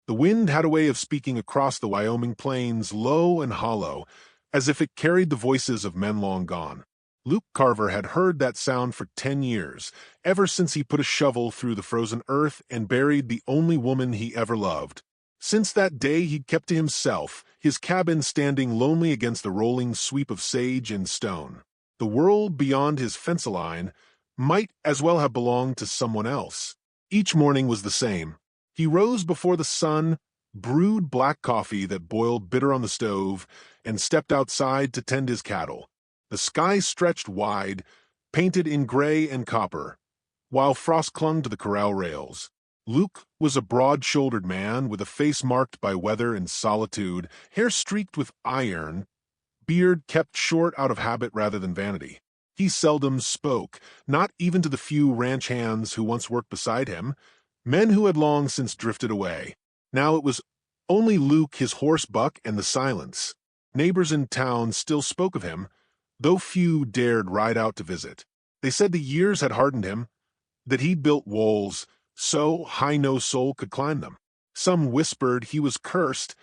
The wind had a way of speaking across the Wyoming plains, low and hollow, as if it carried the voices of men long gone. Luke Carver had heard that sound for 10 years, ever since he put a shovel through the frozen earth and buried the only woman he ever loved. Since that day he'd kept to himself, his cabin standing lonely against the rolling sweep of sage and stone. The world beyond his fence line might as well have belonged to someone else. Each morning was the same. He rose before the sun, brewed black coffee that boiled bitter on the stove, and stepped outside to tend his cattle. The sky stretched wide, painted in gray and copper, while frost clung to the corral rails. Luke was a broad-shouldered man with a face marked by weather and solitude, hair streaked with iron, beard kept short out of habit rather than vanity. He seldom spoke, not even to the few ranch hands who once worked beside him, men who had long since drifted away. Now it was only Luke, his horse Buck, and the silence. Neighbors in town still spoke of him, though few dared ride out to visit. They said the years had hardened him, that he'd built walls so high no soul could climb them. Some whispered he was cursed,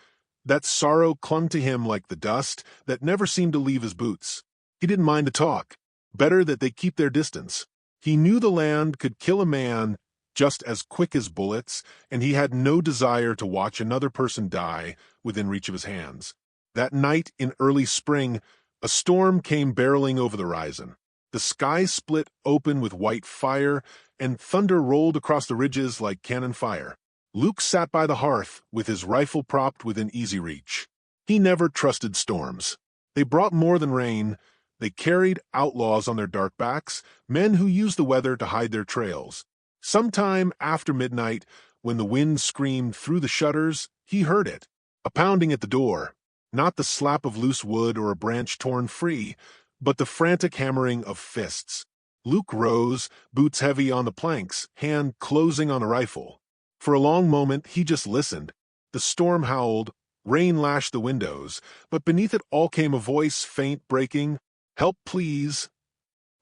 that sorrow clung to him like the dust that never seemed to leave his boots. He didn't mind to talk. Better that they keep their distance. He knew the land could kill a man just as quick as bullets, and he had no desire to watch another person die within reach of his hands. That night in early spring, a storm came barreling over the horizon. The sky split open with white fire, and thunder rolled across the ridges like cannon fire. Luke sat by the hearth, with his rifle propped within easy reach. He never trusted storms. They brought more than rain. They carried outlaws on their dark backs, men who used the weather to hide their trails. Sometime after midnight, when the wind screamed through the shutters, he heard it, a pounding at the door. Not the slap of loose wood or a branch torn free, but the frantic hammering of fists. Luke rose, boots heavy on the planks, hand closing on the rifle. For a long moment he just listened. The storm howled, rain lashed the windows, but beneath it all came a voice, faint, breaking, "Help, please."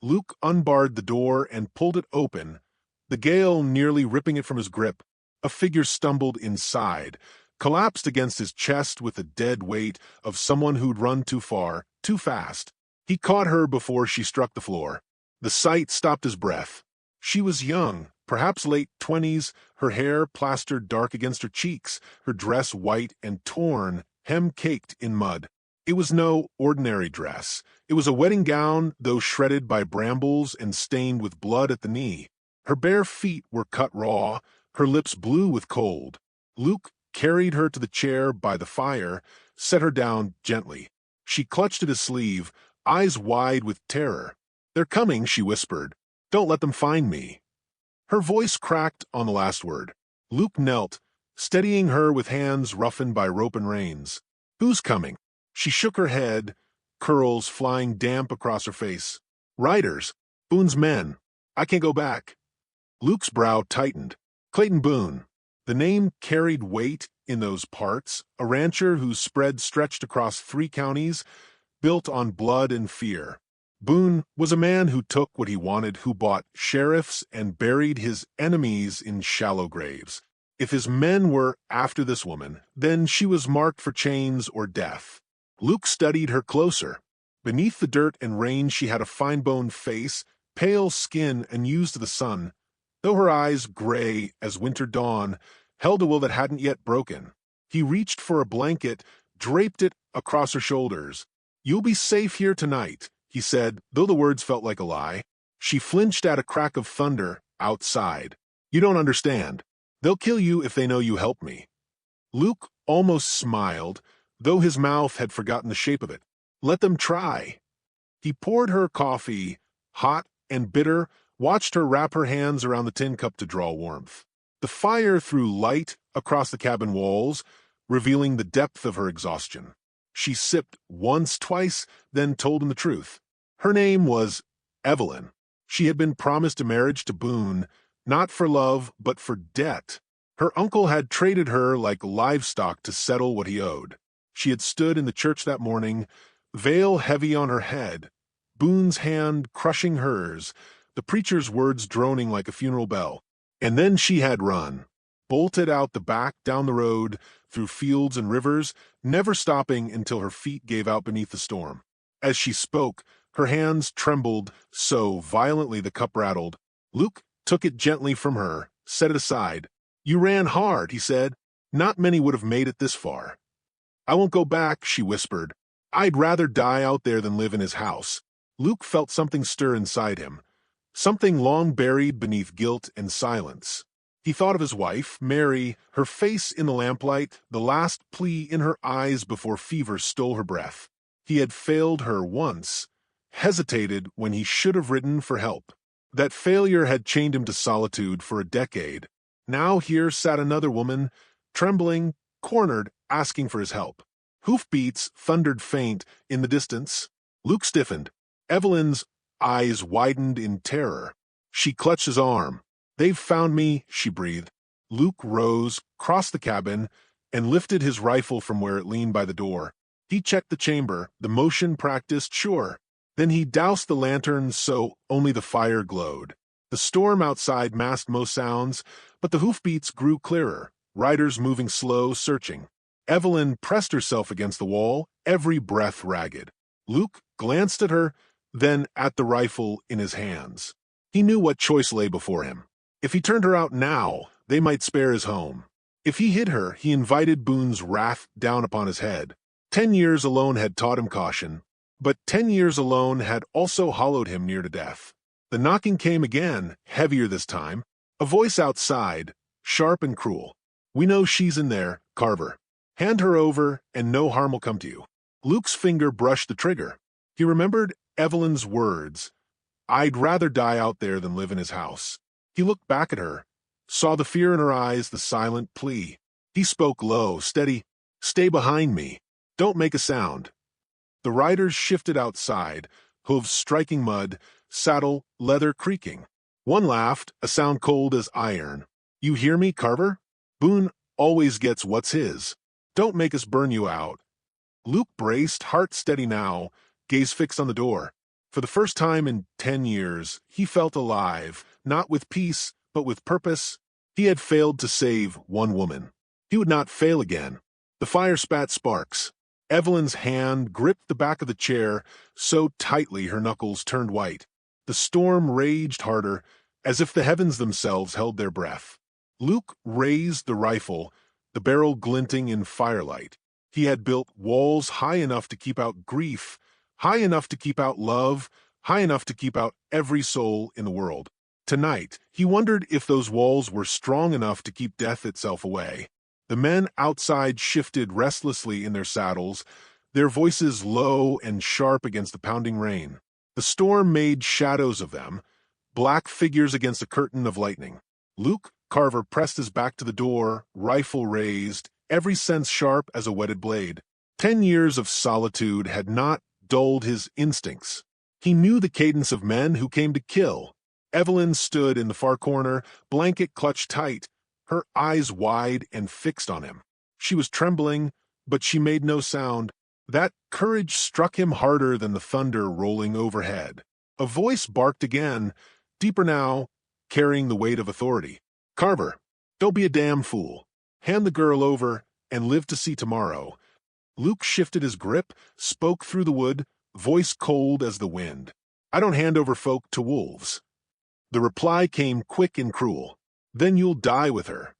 Luke unbarred the door and pulled it open, the gale nearly ripping it from his grip. A figure stumbled inside, collapsed against his chest with the dead weight of someone who'd run too far, too fast. He caught her before she struck the floor. The sight stopped his breath. She was young, perhaps late 20s, her hair plastered dark against her cheeks, her dress white and torn, hem caked in mud. It was no ordinary dress. It was a wedding gown, though shredded by brambles and stained with blood at the knee. Her bare feet were cut raw, her lips blue with cold. Luke carried her to the chair by the fire, set her down gently. She clutched at his sleeve, eyes wide with terror. "They're coming," she whispered. "Don't let them find me." Her voice cracked on the last word. Luke knelt, steadying her with hands roughened by rope and reins. "Who's coming?" She shook her head, curls flying damp across her face. "Riders. Boone's men. I can't go back." Luke's brow tightened. Clayton Boone. The name carried weight in those parts, a rancher whose spread stretched across 3 counties, built on blood and fear. Boone was a man who took what he wanted, who bought sheriffs and buried his enemies in shallow graves. If his men were after this woman, then she was marked for chains or death. Luke studied her closer. Beneath the dirt and rain she had a fine-boned face, pale skin unused to the sun, though her eyes, gray as winter dawn, held a will that hadn't yet broken. He reached for a blanket, draped it across her shoulders. "You'll be safe here tonight," he said, though the words felt like a lie. She flinched at a crack of thunder outside. "You don't understand. They'll kill you if they know you helped me." Luke almost smiled, though his mouth had forgotten the shape of it. "Let them try." He poured her coffee, hot and bitter, watched her wrap her hands around the tin cup to draw warmth. The fire threw light across the cabin walls, revealing the depth of her exhaustion. She sipped once, twice, then told him the truth. Her name was Evelyn. She had been promised a marriage to Boone, not for love, but for debt. Her uncle had traded her like livestock to settle what he owed. She had stood in the church that morning, veil heavy on her head, Boone's hand crushing hers, the preacher's words droning like a funeral bell. And then she had run. bolted out the back, down the road, through fields and rivers, never stopping until her feet gave out beneath the storm. As she spoke, her hands trembled so violently the cup rattled. Luke took it gently from her, set it aside. "You ran hard," he said. "Not many would have made it this far." "I won't go back," she whispered. "I'd rather die out there than live in his house." Luke felt something stir inside him, something long buried beneath guilt and silence. He thought of his wife, Mary, her face in the lamplight, the last plea in her eyes before fever stole her breath. He had failed her once, hesitated when he should have ridden for help. That failure had chained him to solitude for a decade. Now here sat another woman, trembling, cornered, asking for his help. Hoofbeats thundered faint in the distance. Luke stiffened. Evelyn's eyes widened in terror. She clutched his arm. "They've found me," she breathed. Luke rose, crossed the cabin, and lifted his rifle from where it leaned by the door. He checked the chamber, the motion practiced, sure. Then he doused the lantern so only the fire glowed. The storm outside masked most sounds, but the hoofbeats grew clearer, riders moving slow, searching. Evelyn pressed herself against the wall, every breath ragged. Luke glanced at her, then at the rifle in his hands. He knew what choice lay before him. If he turned her out now, they might spare his home. If he hid her, he invited Boone's wrath down upon his head. 10 years alone had taught him caution, but 10 years alone had also hollowed him near to death. The knocking came again, heavier this time. A voice outside, sharp and cruel. "We know she's in there, Carver. Hand her over, and no harm will come to you." Luke's finger brushed the trigger. He remembered Evelyn's words. "I'd rather die out there than live in his house." He looked back at her, saw the fear in her eyes, the silent plea. He spoke low, steady. "Stay behind me. Don't make a sound." The riders shifted outside, hooves striking mud, saddle, leather creaking. One laughed, a sound cold as iron. "You hear me, Carver? Boone always gets what's his. Don't make us burn you out." Luke braced, heart steady now, gaze fixed on the door. For the first time in 10 years, he felt alive, not with peace, but with purpose. He had failed to save one woman. He would not fail again. The fire spat sparks. Evelyn's hand gripped the back of the chair so tightly her knuckles turned white. The storm raged harder, as if the heavens themselves held their breath. Luke raised the rifle, the barrel glinting in firelight. He had built walls high enough to keep out grief, high enough to keep out love, high enough to keep out every soul in the world. Tonight, he wondered if those walls were strong enough to keep death itself away. The men outside shifted restlessly in their saddles, their voices low and sharp against the pounding rain. The storm made shadows of them, black figures against a curtain of lightning. Luke Carver pressed his back to the door, rifle raised, every sense sharp as a whetted blade. 10 years of solitude had not dulled his instincts. He knew the cadence of men who came to kill. Evelyn stood in the far corner, blanket clutched tight, her eyes wide and fixed on him. She was trembling, but she made no sound. That courage struck him harder than the thunder rolling overhead. A voice barked again, deeper now, carrying the weight of authority. "Carver, don't be a damn fool. Hand the girl over and live to see tomorrow." Luke shifted his grip, spoke through the wood, voice cold as the wind. "I don't hand over folk to wolves." The reply came quick and cruel. "Then you'll die with her."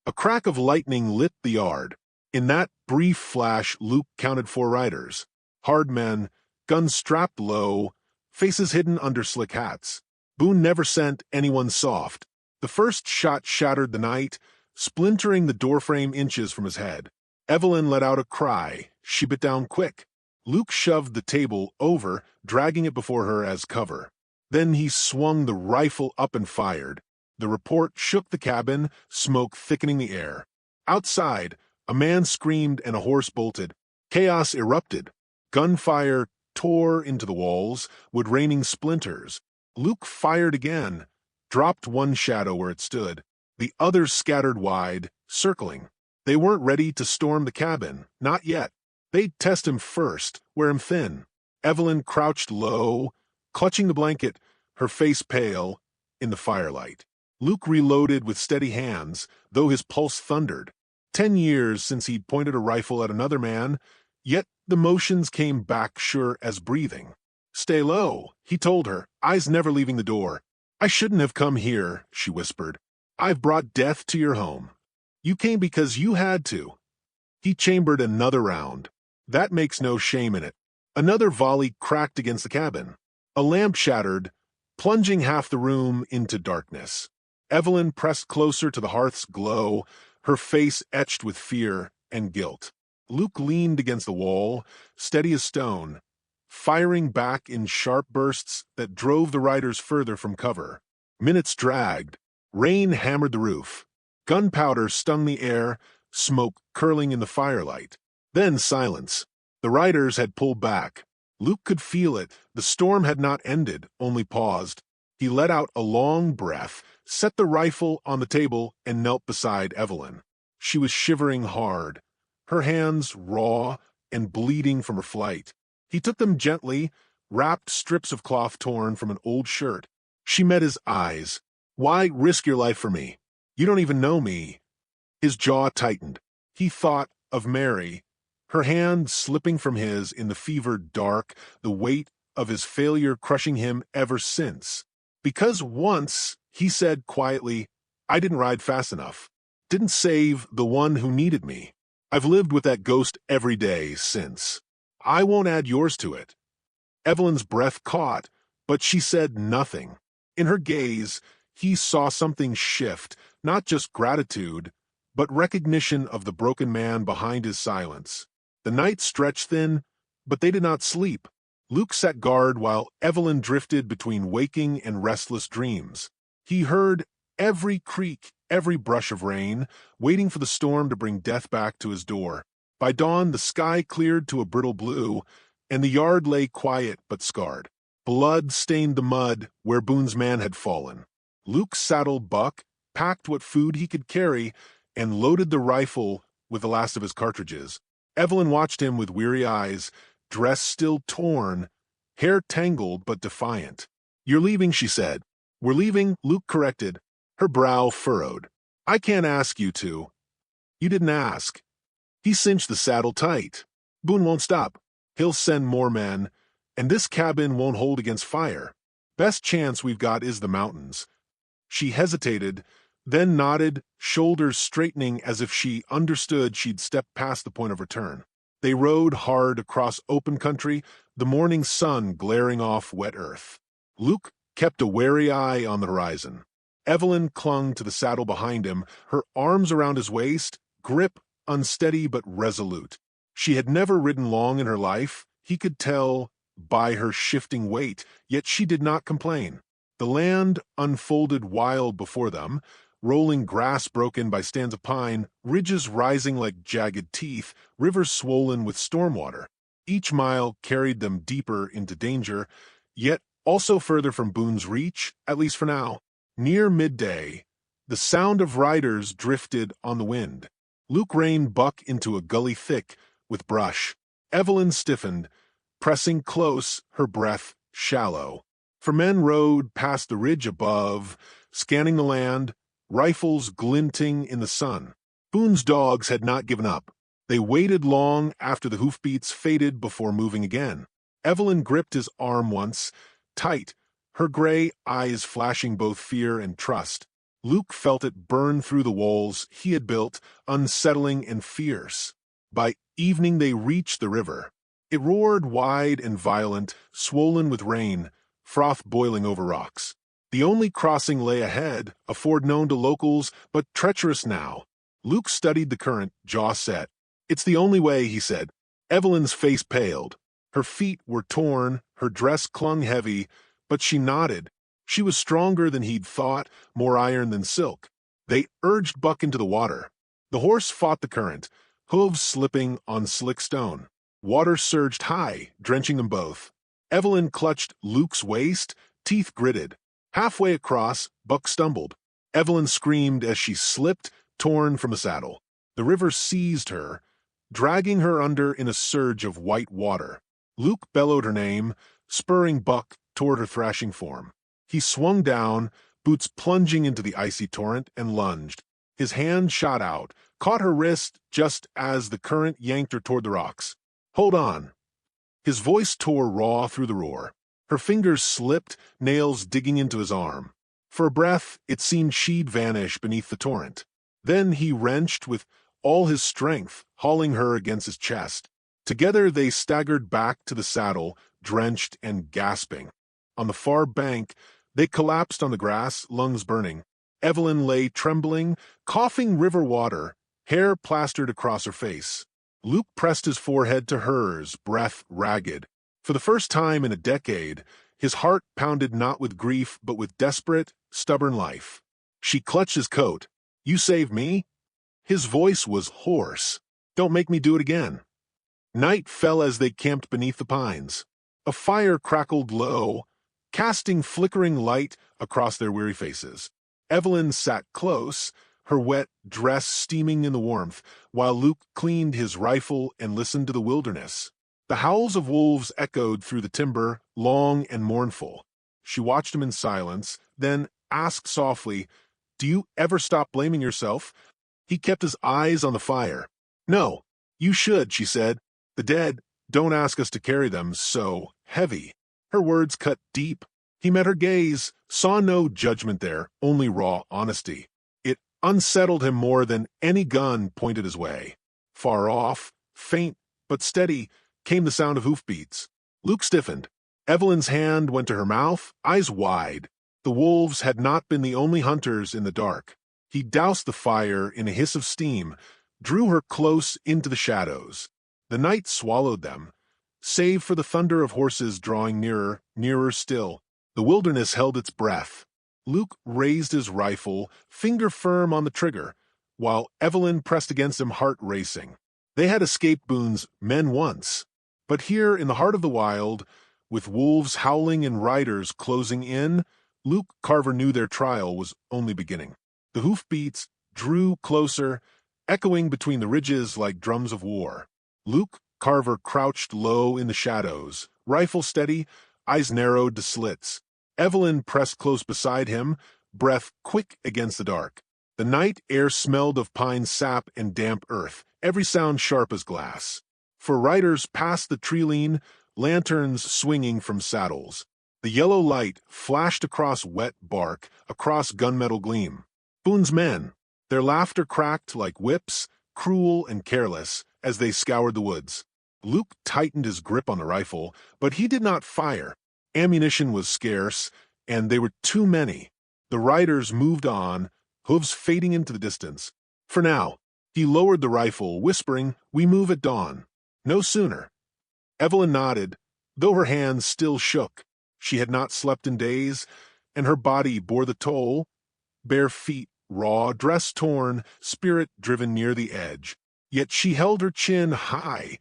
A crack of lightning lit the yard. In that brief flash, Luke counted 4 riders. Hard men, guns strapped low, faces hidden under slick hats. Boone never sent anyone soft. The first shot shattered the night, splintering the doorframe inches from his head. Evelyn let out a cry. She bit down quick. Luke shoved the table over, dragging it before her as cover. Then he swung the rifle up and fired. The report shook the cabin, smoke thickening the air. Outside, a man screamed and a horse bolted. Chaos erupted. Gunfire tore into the walls, wood raining splinters. Luke fired again, dropped one shadow where it stood. The others scattered wide, circling. They weren't ready to storm the cabin, not yet. They'd test him first, wear him thin. Evelyn crouched low, clutching the blanket, her face pale, in the firelight. Luke reloaded with steady hands, though his pulse thundered. 10 years since he'd pointed a rifle at another man, yet the motions came back sure as breathing. "Stay low," he told her, eyes never leaving the door. "I shouldn't have come here," she whispered. "I've brought death to your home. You came because you had to." He chambered another round. "That makes no shame in it." Another volley cracked against the cabin. A lamp shattered, plunging half the room into darkness. Evelyn pressed closer to the hearth's glow, her face etched with fear and guilt. Luke leaned against the wall, steady as stone, firing back in sharp bursts that drove the riders further from cover. Minutes dragged. Rain hammered the roof. Gunpowder stung the air, smoke curling in the firelight. Then silence. The riders had pulled back. Luke could feel it. The storm had not ended, only paused. He let out a long breath, set the rifle on the table, and knelt beside Evelyn. She was shivering hard, her hands raw and bleeding from her flight. He took them gently, wrapped strips of cloth torn from an old shirt. She met his eyes. "Why risk your life for me? You don't even know me." His jaw tightened. He thought of Mary, her hand slipping from his in the fevered dark, the weight of his failure crushing him ever since. "Because once," he said quietly, "I didn't ride fast enough. Didn't save the one who needed me. I've lived with that ghost every day since. I won't add yours to it." Evelyn's breath caught, but she said nothing. In her gaze, he saw something shift, not just gratitude, but recognition of the broken man behind his silence. The night stretched thin, but they did not sleep. Luke sat guard while Evelyn drifted between waking and restless dreams. He heard every creak, every brush of rain, waiting for the storm to bring death back to his door. By dawn, the sky cleared to a brittle blue, and the yard lay quiet but scarred. Blood stained the mud where Boone's man had fallen. Luke saddled Buck, packed what food he could carry, and loaded the rifle with the last of his cartridges. Evelyn watched him with weary eyes, dress still torn, hair tangled but defiant. "You're leaving," she said. "We're leaving," Luke corrected, her brow furrowed. "I can't ask you to." "You didn't ask." He cinched the saddle tight. "Boone won't stop. He'll send more men, and this cabin won't hold against fire. Best chance we've got is the mountains." She hesitated, then nodded, shoulders straightening as if she understood she'd stepped past the point of return. They rode hard across open country, the morning sun glaring off wet earth. Luke kept a wary eye on the horizon. Evelyn clung to the saddle behind him, her arms around his waist, grip unsteady but resolute. She had never ridden long in her life, he could tell by her shifting weight, yet she did not complain. The land unfolded wild before them, rolling grass broken by stands of pine, ridges rising like jagged teeth, rivers swollen with storm water. Each mile carried them deeper into danger, yet also further from Boone's reach, at least for now. Near midday, the sound of riders drifted on the wind. Luke reined Buck into a gully thick with brush. Evelyn stiffened, pressing close, her breath shallow. For men rode past the ridge above, scanning the land, rifles glinting in the sun. Boone's dogs had not given up. They waited long after the hoofbeats faded before moving again. Evelyn gripped his arm once, tight, her gray eyes flashing both fear and trust. Luke felt it burn through the walls he had built, unsettling and fierce. By evening they reached the river. It roared wide and violent, swollen with rain, froth boiling over rocks. The only crossing lay ahead, a ford known to locals, but treacherous now. Luke studied the current, jaw set. "It's the only way," he said. Evelyn's face paled. Her feet were torn, her dress clung heavy, but she nodded. She was stronger than he'd thought, more iron than silk. They urged Buck into the water. The horse fought the current, hooves slipping on slick stone. Water surged high, drenching them both. Evelyn clutched Luke's waist, teeth gritted. Halfway across, Buck stumbled. Evelyn screamed as she slipped, torn from the saddle. The river seized her, dragging her under in a surge of white water. Luke bellowed her name, spurring Buck toward her thrashing form. He swung down, boots plunging into the icy torrent, and lunged. His hand shot out, caught her wrist just as the current yanked her toward the rocks. "Hold on." His voice tore raw through the roar. Her fingers slipped, nails digging into his arm. For a breath, it seemed she'd vanish beneath the torrent. Then he wrenched with all his strength, hauling her against his chest. Together they staggered back to the saddle, drenched and gasping. On the far bank, they collapsed on the grass, lungs burning. Evelyn lay trembling, coughing river water, hair plastered across her face. Luke pressed his forehead to hers, breath ragged. For the first time in a decade, his heart pounded not with grief but with desperate, stubborn life. She clutched his coat. "You saved me?" His voice was hoarse. "Don't make me do it again." Night fell as they camped beneath the pines. A fire crackled low, casting flickering light across their weary faces. Evelyn sat close, her wet dress steaming in the warmth, while Luke cleaned his rifle and listened to the wilderness. The howls of wolves echoed through the timber, long and mournful. She watched him in silence, then asked softly, "Do you ever stop blaming yourself?" He kept his eyes on the fire. "No, you should," she said. "The dead don't ask us to carry them so heavy." Her words cut deep. He met her gaze, saw no judgment there, only raw honesty. It unsettled him more than any gun pointed his way. Far off, faint but steady, came the sound of hoofbeats. Luke stiffened. Evelyn's hand went to her mouth, eyes wide. The wolves had not been the only hunters in the dark. He doused the fire in a hiss of steam, drew her close into the shadows. The night swallowed them, save for the thunder of horses drawing nearer, nearer still. The wilderness held its breath. Luke raised his rifle, finger firm on the trigger, while Evelyn pressed against him, heart racing. They had escaped Boone's men once, but here in the heart of the wild, with wolves howling and riders closing in, Luke Carver knew their trial was only beginning. The hoofbeats drew closer, echoing between the ridges like drums of war. Luke Carver crouched low in the shadows, rifle steady, eyes narrowed to slits. Evelyn pressed close beside him, breath quick against the dark. The night air smelled of pine sap and damp earth, every sound sharp as glass. For riders past the tree-lean, lanterns swinging from saddles. The yellow light flashed across wet bark, across gunmetal gleam. Boone's men, their laughter cracked like whips, cruel and careless, as they scoured the woods. Luke tightened his grip on the rifle, but he did not fire. Ammunition was scarce, and they were too many. The riders moved on, hooves fading into the distance. For now, he lowered the rifle, whispering, "We move at dawn." No sooner. Evelyn nodded, though her hands still shook. She had not slept in days, and her body bore the toll. Bare feet, raw, dress torn, spirit driven near the edge. Yet she held her chin high,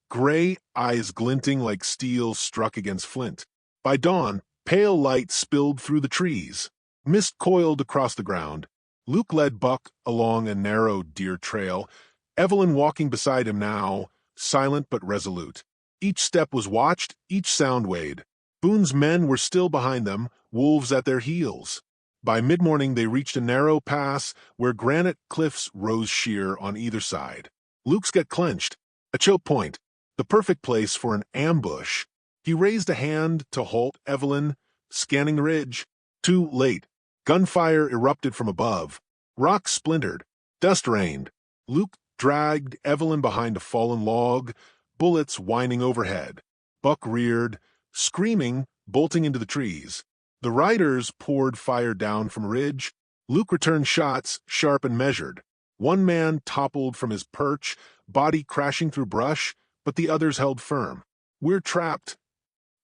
gray eyes glinting like steel struck against flint. By dawn, pale light spilled through the trees. Mist coiled across the ground. Luke led Buck along a narrow deer trail, Evelyn walking beside him now, silent but resolute. Each step was watched, each sound weighed. Boone's men were still behind them, wolves at their heels. By mid-morning they reached a narrow pass where granite cliffs rose sheer on either side. Luke's gut clenched. A choke point, the perfect place for an ambush. He raised a hand to halt Evelyn, scanning the ridge. Too late. Gunfire erupted from above. Rocks splintered. Dust rained. Luke dragged Evelyn behind a fallen log, bullets whining overhead. Buck reared, screaming, bolting into the trees. The riders poured fire down from a ridge. Luke returned shots, sharp and measured. One man toppled from his perch, body crashing through brush, but the others held firm. "We're trapped."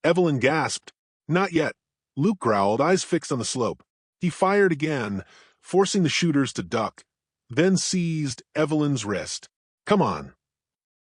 Evelyn gasped. "Not yet." Luke growled, eyes fixed on the slope. He fired again, forcing the shooters to duck, then seized Evelyn's wrist. "Come on."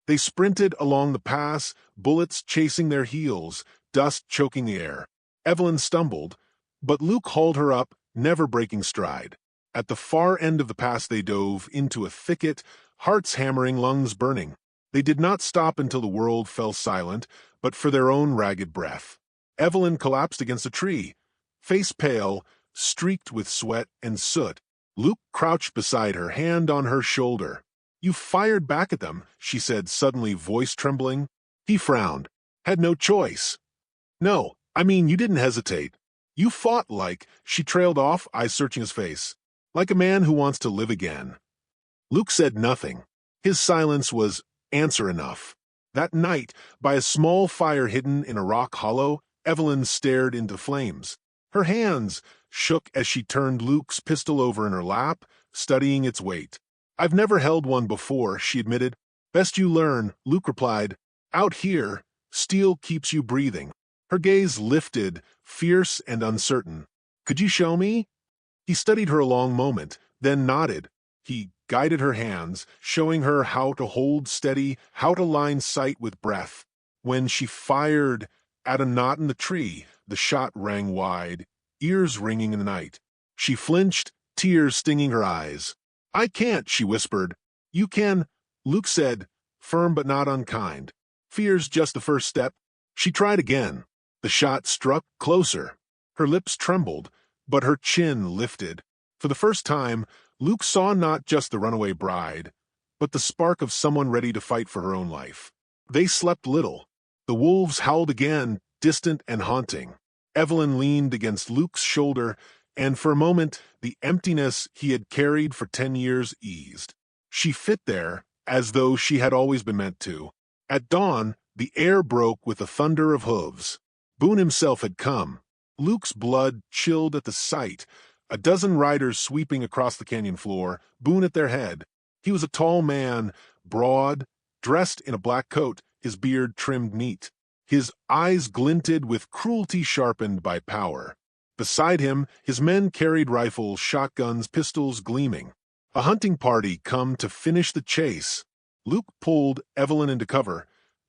They sprinted along the pass, bullets chasing their heels, dust choking the air. Evelyn stumbled, but Luke hauled her up, never breaking stride. At the far end of the pass they dove into a thicket, hearts hammering, lungs burning. They did not stop until the world fell silent, but for their own ragged breath. Evelyn collapsed against a tree. Face pale, streaked with sweat and soot. Luke crouched beside her, hand on her shoulder. "You fired back at them," she said, suddenly, voice trembling. He frowned. "Had no choice." "No, I mean, you didn't hesitate. You fought like," she trailed off, eyes searching his face, "like a man who wants to live again." Luke said nothing. His silence was answer enough. That night, by a small fire hidden in a rock hollow, Evelyn stared into flames. Her hands shook as she turned Luke's pistol over in her lap, studying its weight. "I've never held one before," she admitted. "Best you learn," Luke replied. "Out here, steel keeps you breathing." Her gaze lifted, fierce and uncertain. "Could you show me?" He studied her a long moment, then nodded. He guided her hands, showing her how to hold steady, how to line sight with breath. When she fired at a knot in the tree, the shot rang wide, ears ringing in the night. She flinched, tears stinging her eyes. "I can't," she whispered. "You can," Luke said, firm but not unkind. "Fear's just the first step." She tried again. The shot struck closer. Her lips trembled, but her chin lifted. For the first time, Luke saw not just the runaway bride, but the spark of someone ready to fight for her own life. They slept little. The wolves howled again, distant and haunting. Evelyn leaned against Luke's shoulder, and for a moment, the emptiness he had carried for 10 years eased. She fit there, as though she had always been meant to. At dawn, the air broke with the thunder of hooves. Boone himself had come. Luke's blood chilled at the sight. A dozen riders sweeping across the canyon floor, Boone at their head. He was a tall man, broad, dressed in a black coat, his beard trimmed neat. His eyes glinted with cruelty sharpened by power. Beside him, his men carried rifles, shotguns, pistols gleaming. A hunting party come to finish the chase. Luke pulled Evelyn into cover,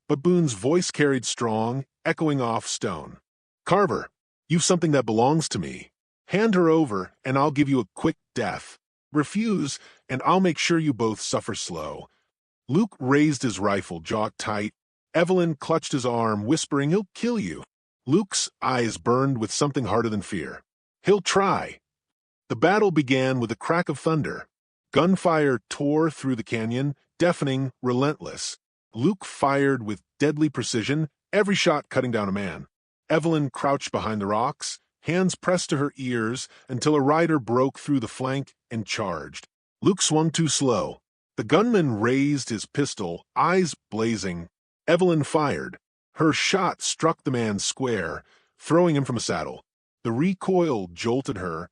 but Boone's voice carried strong, echoing off stone. "Carver, you've something that belongs to me. Hand her over, and I'll give you a quick death. Refuse, and I'll make sure you both suffer slow." Luke raised his rifle, jaw tight. Evelyn clutched his arm, whispering, "He'll kill you." Luke's eyes burned with something harder than fear. "He'll try." The battle began with a crack of thunder. Gunfire tore through the canyon, deafening, relentless. Luke fired with deadly precision, every shot cutting down a man. Evelyn crouched behind the rocks, hands pressed to her ears until a rider broke through the flank and charged. Luke swung too slow. The gunman raised his pistol, eyes blazing. Evelyn fired. Her shot struck the man square, throwing him from a saddle. The recoil jolted her.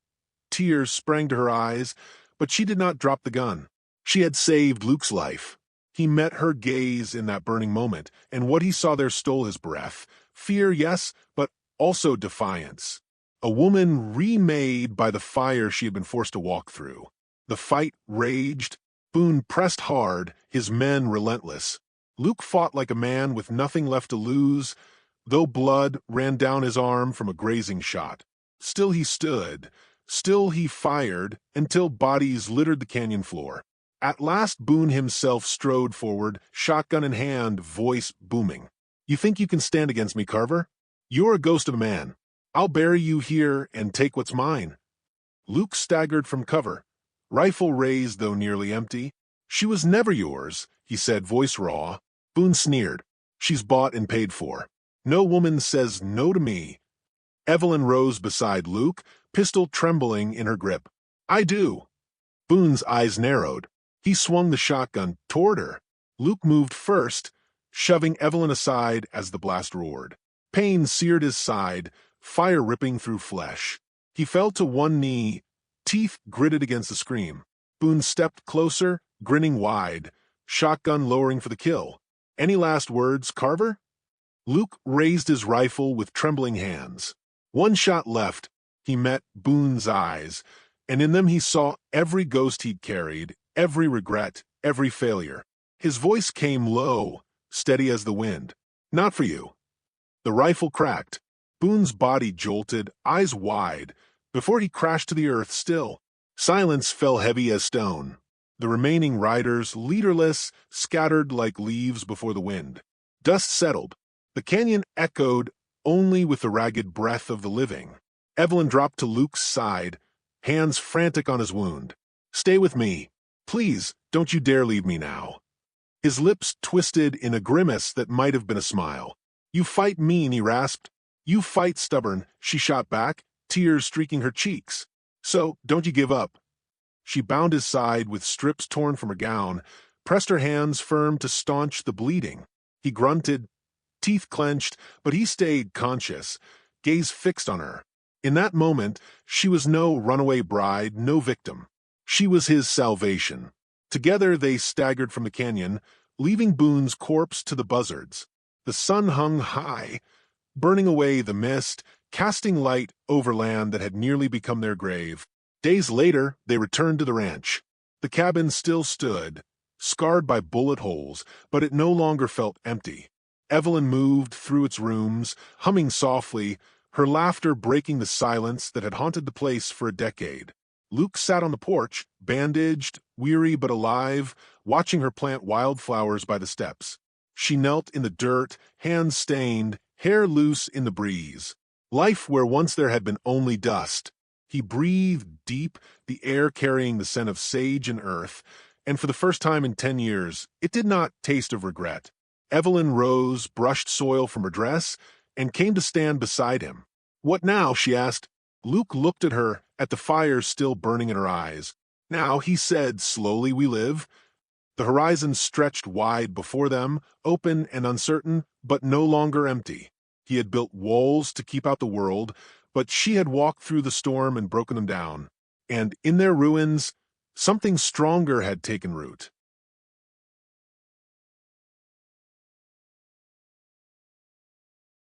Tears sprang to her eyes, but she did not drop the gun. She had saved Luke's life. He met her gaze in that burning moment, and what he saw there stole his breath. Fear, yes, but also defiance. A woman remade by the fire she had been forced to walk through. The fight raged. Boone pressed hard, his men relentless. Luke fought like a man with nothing left to lose, though blood ran down his arm from a grazing shot. Still he stood. Still he fired, until bodies littered the canyon floor. At last Boone himself strode forward, shotgun in hand, voice booming. "You think you can stand against me, Carver? You're a ghost of a man. I'll bury you here and take what's mine." Luke staggered from cover, rifle raised though nearly empty. "She was never yours," he said, voice raw. Boone sneered. "She's bought and paid for. No woman says no to me." Evelyn rose beside Luke, pistol trembling in her grip. "I do." Boone's eyes narrowed. He swung the shotgun toward her. Luke moved first, shoving Evelyn aside as the blast roared. Pain seared his side, fire ripping through flesh. He fell to one knee, teeth gritted against the scream. Boone stepped closer, grinning wide, shotgun lowering for the kill. "Any last words, Carver?" Luke raised his rifle with trembling hands. One shot left. He met Boone's eyes, and in them he saw every ghost he'd carried, every regret, every failure. His voice came low, steady as the wind. "Not for you." The rifle cracked. Boone's body jolted, eyes wide, before he crashed to the earth still. Silence fell heavy as stone. The remaining riders, leaderless, scattered like leaves before the wind. Dust settled. The canyon echoed only with the ragged breath of the living. Evelyn dropped to Luke's side, hands frantic on his wound. "Stay with me. Please, don't you dare leave me now." His lips twisted in a grimace that might have been a smile. "You fight mean," he rasped. "You fight stubborn," she shot back, tears streaking her cheeks. "So, don't you give up." She bound his side with strips torn from her gown, pressed her hands firm to staunch the bleeding. He grunted, teeth clenched, but he stayed conscious, gaze fixed on her. In that moment, she was no runaway bride, no victim. She was his salvation. Together they staggered from the canyon, leaving Boone's corpse to the buzzards. The sun hung high, burning away the mist, casting light over land that had nearly become their grave. Days later, they returned to the ranch. The cabin still stood, scarred by bullet holes, but it no longer felt empty. Evelyn moved through its rooms, humming softly, her laughter breaking the silence that had haunted the place for a decade. Luke sat on the porch, bandaged, weary but alive, watching her plant wildflowers by the steps. She knelt in the dirt, hands stained, hair loose in the breeze. Life where once there had been only dust. He breathed deep, the air carrying the scent of sage and earth, and for the first time in 10 years, it did not taste of regret. Evelyn rose, brushed soil from her dress, and came to stand beside him. "What now?" she asked. Luke looked at her, at the fire still burning in her eyes. "Now," he said, "slowly we live." The horizon stretched wide before them, open and uncertain, but no longer empty. He had built walls to keep out the world, but she had walked through the storm and broken them down. And in their ruins, something stronger had taken root.